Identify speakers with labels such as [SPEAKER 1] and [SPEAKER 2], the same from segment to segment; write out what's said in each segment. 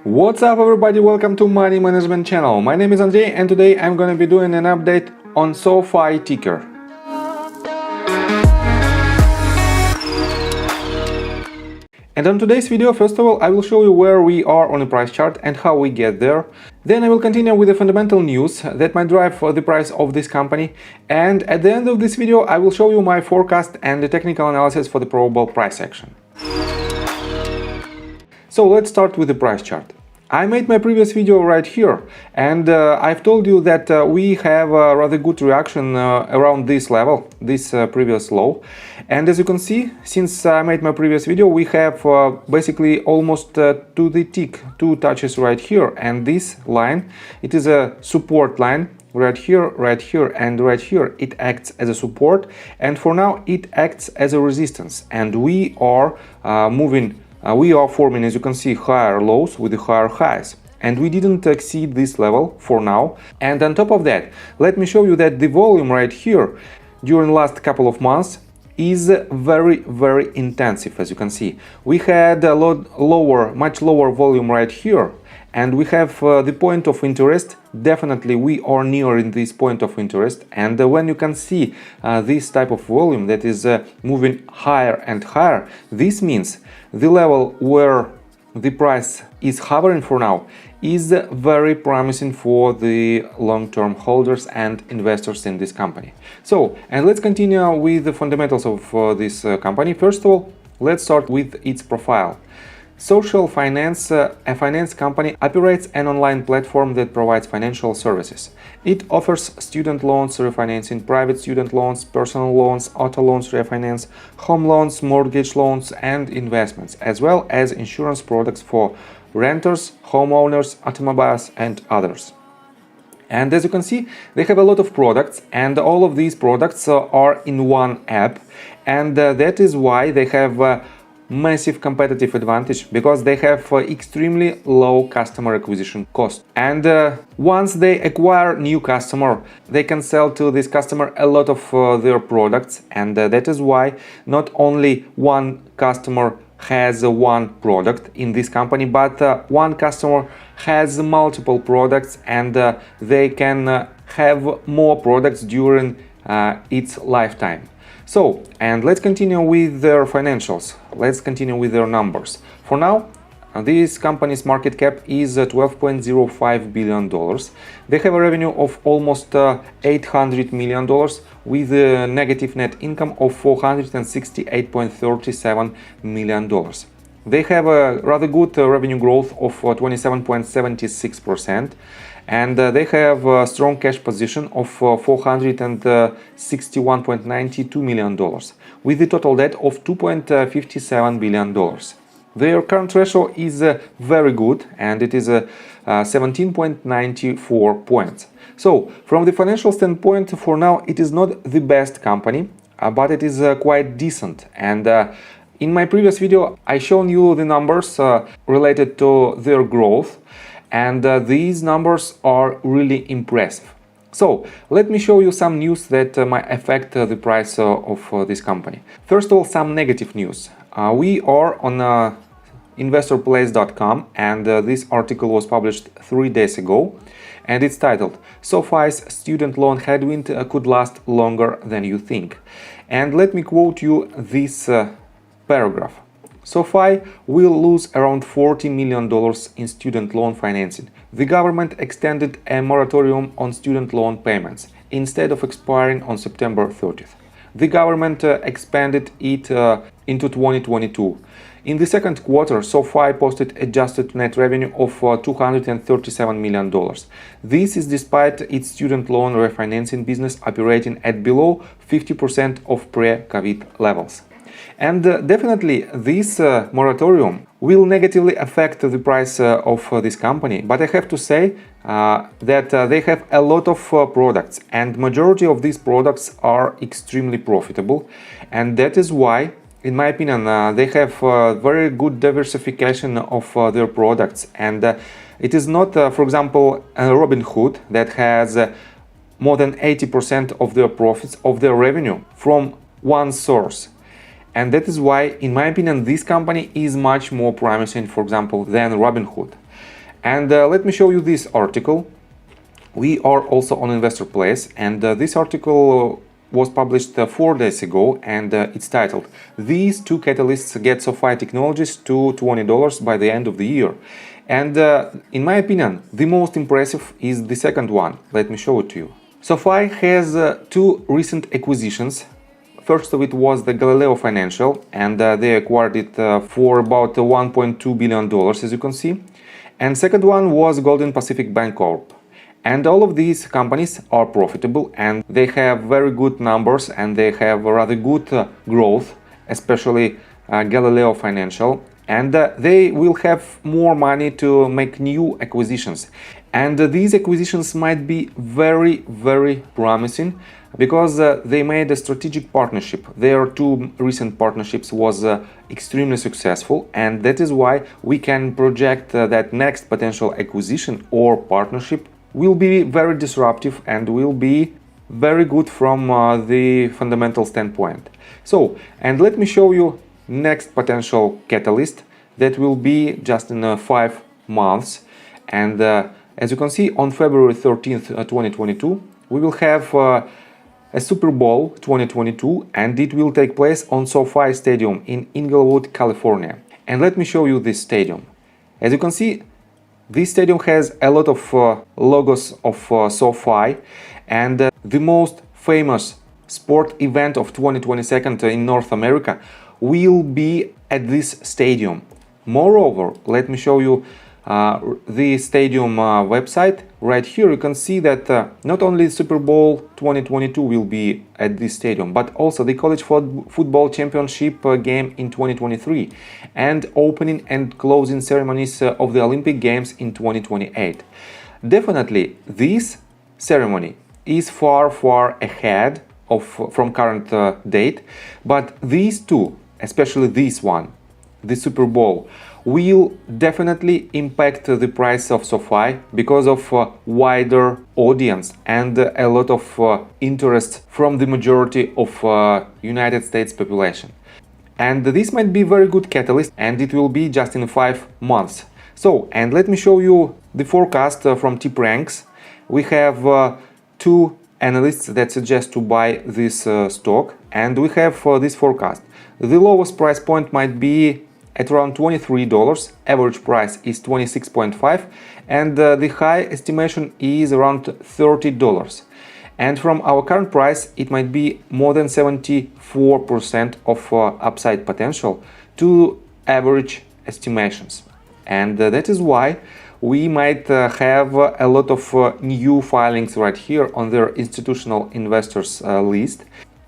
[SPEAKER 1] What's up everybody, welcome to Money Management channel. My name is Andrei and today I'm gonna be doing an update on SOFI ticker. And on today's video, first of all, I will show you where we are on the price chart and how we get there. Then I will continue with the fundamental news that might drive the price of this company. And at the end of this video, I will show you my forecast and the technical analysis for the probable price action. So let's start with the price chart. I made my previous video right here, and I've told you that we have a rather good reaction around this level, this previous low. And as you can see, since I made my previous video, we have basically almost to the tick, two touches right here. And this line, it is a support line right here, and right here. It acts as a support, and for now it acts as a resistance. And we are we are forming, as you can see, higher lows with the higher highs. And we didn't exceed this level for now. And on top of that, let me show you that the volume right here during the last couple of months is very intensive. As you can see, we had a much lower volume right here. And we have the point of interest. Definitely we are nearing this point of interest, and when you can see this type of volume that is moving higher and higher, this means the level where the price is hovering for now is very promising for the long-term holders and investors in this company. So, and let's continue with the fundamentals of this company. First of all, let's start with its profile. Social Finance, a finance company, operates an online platform that provides financial services. It offers student loans refinancing, private student loans, personal loans, auto loans refinance, home loans, mortgage loans, and investments, as well as insurance products for renters, homeowners, automobiles, and others. And as you can see, they have a lot of products, and all of these products are in one app, and that is why they have massive competitive advantage, because they have extremely low customer acquisition cost. And once they acquire new customer, they can sell to this customer a lot of their products, and that is why not only one customer has one product in this company, but one customer has multiple products, and they can have more products during its lifetime. So, and let's continue with their financials. Let's continue with their numbers. For now, this company's market cap is $12.05 billion. They have a revenue of almost $800 million with a negative net income of $468.37 million. They have a rather good revenue growth of 27.76%. And they have a strong cash position of $461.92 million, with a total debt of $2.57 billion. Their current ratio is very good, and it is 17.94 points. So, from the financial standpoint, for now, it is not the best company, but it is quite decent. And in my previous video, I shown you the numbers related to their growth. And these numbers are really impressive. So let me show you some news that might affect the price of this company. First of all, some negative news. We are on investorplace.com, and this article was published 3 days ago, and it's titled "SOFI's student loan headwind could last longer than you think." And let me quote you this paragraph. SOFI will lose around $40 million in student loan financing. The government extended a moratorium on student loan payments instead of expiring on September 30th. The government expanded it into 2022. In the second quarter, SOFI posted adjusted net revenue of $237 million. This is despite its student loan refinancing business operating at below 50% of pre-COVID levels. And definitely this moratorium will negatively affect the price of this company. But I have to say that they have a lot of products, and majority of these products are extremely profitable. And that is why, in my opinion, they have very good diversification of their products. And it is not, for example, Robinhood that has more than 80% of their profits, of their revenue from one source. And that is why, in my opinion, this company is much more promising, for example, than Robinhood. And let me show you this article. We are also on Investor Place, and this article was published 4 days ago, and it's titled "These two catalysts get SOFI Technologies to $20 by the end of the year." And in my opinion, the most impressive is the second one. Let me show it to you. SOFI has two recent acquisitions. First of it was the Galileo Financial, and they acquired it for about $1.2 billion, as you can see. And second one was Golden Pacific Bank Corp. And all of these companies are profitable, and they have very good numbers, and they have rather good growth, especially Galileo Financial. And they will have more money to make new acquisitions. And these acquisitions might be very, very promising because they made a strategic partnership. Their two recent partnerships was extremely successful, and that is why we can project that next potential acquisition or partnership will be very disruptive and will be very good from the fundamental standpoint. So, and let me show you next potential catalyst that will be just in 5 months. And as you can see, on February 13th, 2022, we will have a Super Bowl 2022, and it will take place on SoFi Stadium in Inglewood, California. And let me show you this stadium. As you can see, this stadium has a lot of logos of SoFi, and the most famous sport event of 2022 in North America will be at this stadium. Moreover, let me show you the stadium website. Right here you can see that not only Super Bowl 2022 will be at this stadium, but also the College Football Championship game in 2023 and opening and closing ceremonies of the Olympic Games in 2028. Definitely this ceremony is far ahead of from current date, but these two, especially this one, the Super Bowl, will definitely impact the price of SoFi because of wider audience and a lot of interest from the majority of United States population. And this might be very good catalyst, and it will be just in 5 months. So, and let me show you the forecast from TipRanks. We have two analysts that suggest to buy this stock, and we have this forecast. The lowest price point might be at around $23, average price is 26.5, and the high estimation is around $30. And from our current price, it might be more than 74% of upside potential to average estimations. And that is why we might have a lot of new filings right here on their institutional investors list.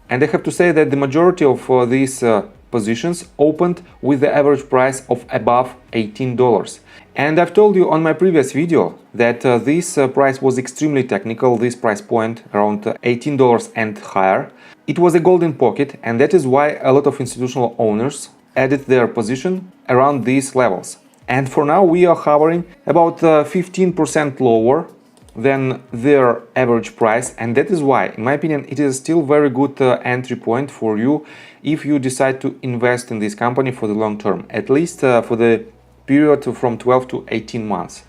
[SPEAKER 1] And I have to say that the majority of these positions opened with the average price of above $18. And I've told you on my previous video that this price was extremely technical, this price point around $18 and higher. It was a golden pocket, and that is why a lot of institutional owners added their position around these levels. And for now we are hovering about 15% lower than their average price, and that is why, in my opinion, it is still very good entry point for you if you decide to invest in this company for the long term, at least for the period from 12 to 18 months.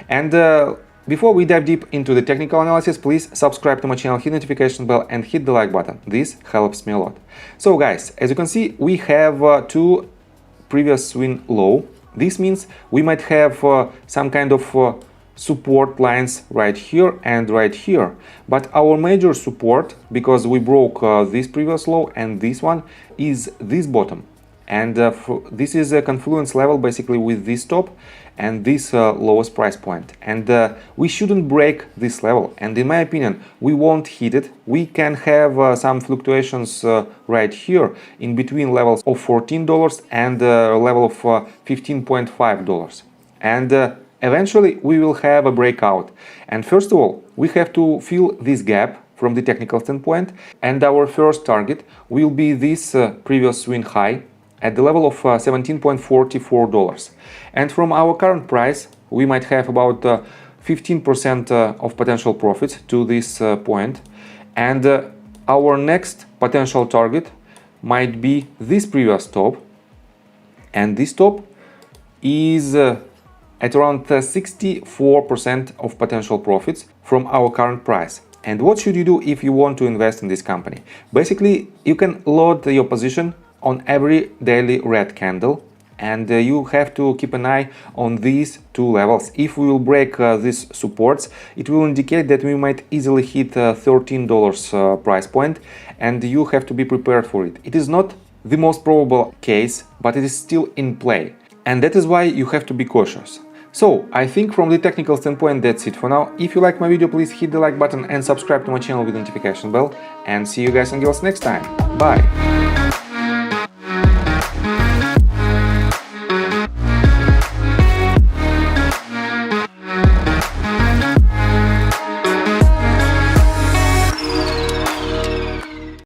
[SPEAKER 1] And before we dive deep into the technical analysis, please subscribe to my channel, hit notification bell and hit the like button. This helps me a lot. So guys, as you can see, we have two previous swing low. This means we might have some kind of support lines right here and right here, but our major support, because we broke this previous low and this one, is this bottom, and this is a confluence level basically with this top and this lowest price point, and we shouldn't break this level, and in my opinion we won't hit it. We can have some fluctuations right here in between levels of $14 and level of $15.5, and eventually we will have a breakout. And first of all, we have to fill this gap from the technical standpoint, and our first target will be this previous swing high at the level of $17.44. And from our current price, we might have about 15% of potential profit to this point. And our next potential target might be this previous top, and this top is at around 64% of potential profits from our current price. And what should you do if you want to invest in this company? Basically, you can load your position on every daily red candle, and you have to keep an eye on these two levels. If we will break these supports, it will indicate that we might easily hit $13 price point, and you have to be prepared for it. It is not the most probable case, but it is still in play, and that is why you have to be cautious. So, I think from the technical standpoint that's it for now. If you like my video, please hit the like button and subscribe to my channel with notification bell, and see you guys and girls next time. Bye!